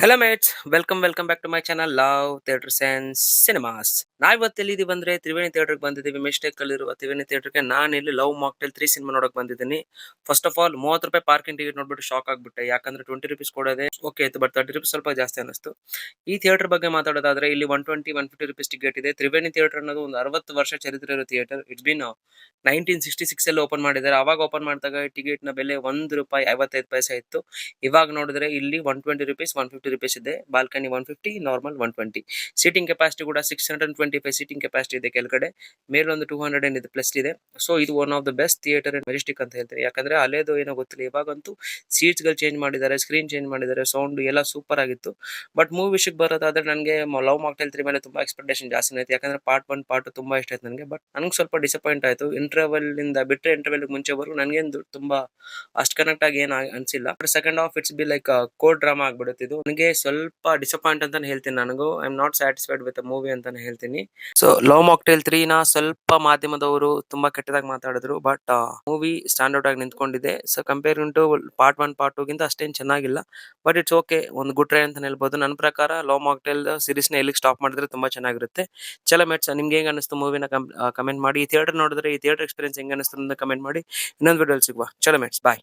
Hello mates, welcome back to my channel love theatres and cinemas. ನಾವಿವತ್ತು ಎಲ್ಲಿದ್ದೀವಿ ಬಂದ್ರೆ ತ್ರಿವೇಣಿ ಥಿಯೇಟರ್ಗೆ ಬಂದಿದ್ದೀವಿ. ಮಿಸ್ಟೇಕ್ ಅಲ್ಲಿರುವ ತ್ರಿವೇಣಿ ಥಿಯೇಟರ್ಗೆ ನಾನು ಇಲ್ಲಿ ಲವ್ ಮಾಕ್ಟೇಲ್ 3 ಸಿನಿಮಾ ನೋಡಕ್ ಬಂದಿದ್ದೀನಿ. First of all ₹30 parking ticket ನೋಡ್ಬಿಟ್ಟು ಶಾಕ್ ಆಗ್ಬಿಟ್ಟೆ. ಯಾಕಂದ್ರೆ ₹20 ಕೊಡೋದೆ ಓಕೆ ಇತ್ತು, ಬಟ್ ₹30 ಸ್ವಲ್ಪ ಜಾಸ್ತಿ ಅನಿಸ್ತು. ಈ ಥಿಯೇಟರ್ ಬಗ್ಗೆ ಮಾತಾಡೋದಾದ್ರೆ ಇಲ್ಲಿ ₹120-150 ಟಿಕೆಟ್ ಇದೆ. ತ್ರಿವೇಣಿ ಥಿಯೇಟರ್ ಅನ್ನೋದು ಒಂದು 60 ವರ್ಷ ಚರಿತ್ರೆ ಇರೋ ಥಿಯೇಟರ್. ಇಟ್ಸ್ ಬಿನ್ 1966 ಅಲ್ಲಿ ಓಪನ್ ಮಾಡಿದ್ದಾರೆ. ಅವಾಗ ಓಪನ್ ಮಾಡಿದಾಗ ಟಿಕೆಟ್ ನ ಬೆಲೆ ₹1.55 ಇತ್ತು. ಇವಾಗ ನೋಡಿದ್ರೆ ಇಲ್ಲಿ ₹120 ₹150 ಇದೆ. Balcony 150, normal 120. ಸೀಟಿಂಗ್ ಕೆಪಾಸಿಟಿ ಕೂಡ 625 ಸೀಟಿಂಗ್ ಕೆಪಾಸಿಟಿ ಇದೆ ಕೆಳಗಡೆ. ಮೇಲೊಂದು 200 ಇದೆ ಪ್ಲಸ್ ಇದೆ. ಸೊ ಇದು one of the best theatre in Majestic ಅಂತ ಹೇಳ್ತಾರೆ. ಯಾಕಂದ್ರೆ ಹಳೇದು ಏನೋ ಗೊತ್ತಿಲ್ಲ, ಇವಾಗಂತೂ ಸೀಟ್ಸ್ ಗಳು ಚೇಂಜ್ ಮಾಡಿದ್ದಾರೆ, ಸ್ಕ್ರೀನ್ ಚೇಂಜ್ ಮಾಡಿದ್ದಾರೆ, ಸೌಂಡ್ ಎಲ್ಲ ಸೂಪರ್ ಆಗಿತ್ತು. ಬಟ್ ಮೂವಿ ವಿಷಯಕ್ಕೆ ಬರೋದಾದ್ರೆ ನನಗೆ ಲವ್ ಮಾಕ್ಟೇಲ್ 3 ಮೇಲೆ ತುಂಬಾ ಎಕ್ಸ್ಪೆಕ್ಟೇಷನ್ ಜಾಸ್ತಿ ಆಯ್ತು. ಯಾಕಂದ್ರೆ ಪಾರ್ಟ್ 1 ಪಾರ್ಟ್ 2 ತುಂಬಾ ಇಷ್ಟ ಆಯ್ತು ನನಗೆ. ಬಟ್ ನನಗೆ ಸ್ವಲ್ಪ ಡಿಸಪಾಯಿಂಟ್ ಆಯ್ತು. ಇಂಟರ್ವೆಲ್ ಇಂದ ಬಿಟ್ಟರೆ ಇಂಟರ್ವೆಲ್ ಮುಂಚೆವರೆಗೂ ನನಗೇನು ತುಂಬಾ ಅಷ್ಟು ಕನೆಕ್ಟ್ ಆಗಿ ಏನು ಅನ್ಸಿಲ್ಲ. Second half it's be like core drama ಆಗ್ಬಿಡುತ್ತೆ. ಇದು ನನಗೆ ಸ್ವಲ್ಪ ಡಿಸಪಾಯಿಂಟ್ ಅಂತಾನೆ ಹೇಳ್ತೀನಿ. ನನಗೂ I am not satisfied with movie ಅಂತಾನೆ ಹೇಳ್ತೀನಿ. ಸೊ ಲವ್ ಮಾಕ್ಟೇಲ್ 3 ನ ಸ್ವಲ್ಪ ಮಾಧ್ಯಮದವರು ತುಂಬಾ ಕೆಟ್ಟದಾಗಿ ಮಾತಾಡಿದ್ರು. ಬಟ್ ಮೂವಿ ಸ್ಟ್ಯಾಂಡರ್ಡ್ ಆಗಿ ನಿಂತ್ಕೊಂಡಿದೆ. So comparing to part 1 part 2 ಗಿಂತ ಅಷ್ಟೇನು ಚೆನ್ನಾಗಿಲ್ಲ. ಬಟ್ ಇಟ್ಸ್ ಓಕೆ, ಒಂದು ಗುಡ್ ಟ್ರೈ ಅಂತ ಹೇಳ್ಬೋದು. ನನ್ನ ಪ್ರಕಾರ ಲವ್ ಮಾಕ್ಟೇಲ್ ಸೀರೀಸ್ ನ ಎಲ್ಲಿಗೆ ಸ್ಟಾಪ್ ಮಾಡಿದ್ರೆ ತುಂಬಾ ಚೆನ್ನಾಗಿರುತ್ತೆ. ಚಲೋ ಮೆಟ್ಸ್, ನಿಮ್ಗೆ ಹೆಂಗ್ ಅನಿಸ್ತು ಮೂವಿನ ಕಮೆಂಟ್ ಮಾಡಿ. ಈ ಥಿಯೇಟರ್ ನೋಡಿದ್ರೆ ಈ ಥಿಯೇಟರ್ ಎಕ್ಸ್ಪೀರಿಯನ್ಸ್ ಹೆಂಗ್ ಅನಿಸ್ತು ಅಂತ ಕಮೆಂಟ್ ಮಾಡಿ. ಇನ್ನೊಂದು ವಿಡಿಯೋ ಸಿಗುವ. ಚಲೋ ಮೆಟ್ಸ್, ಬಾಯ್.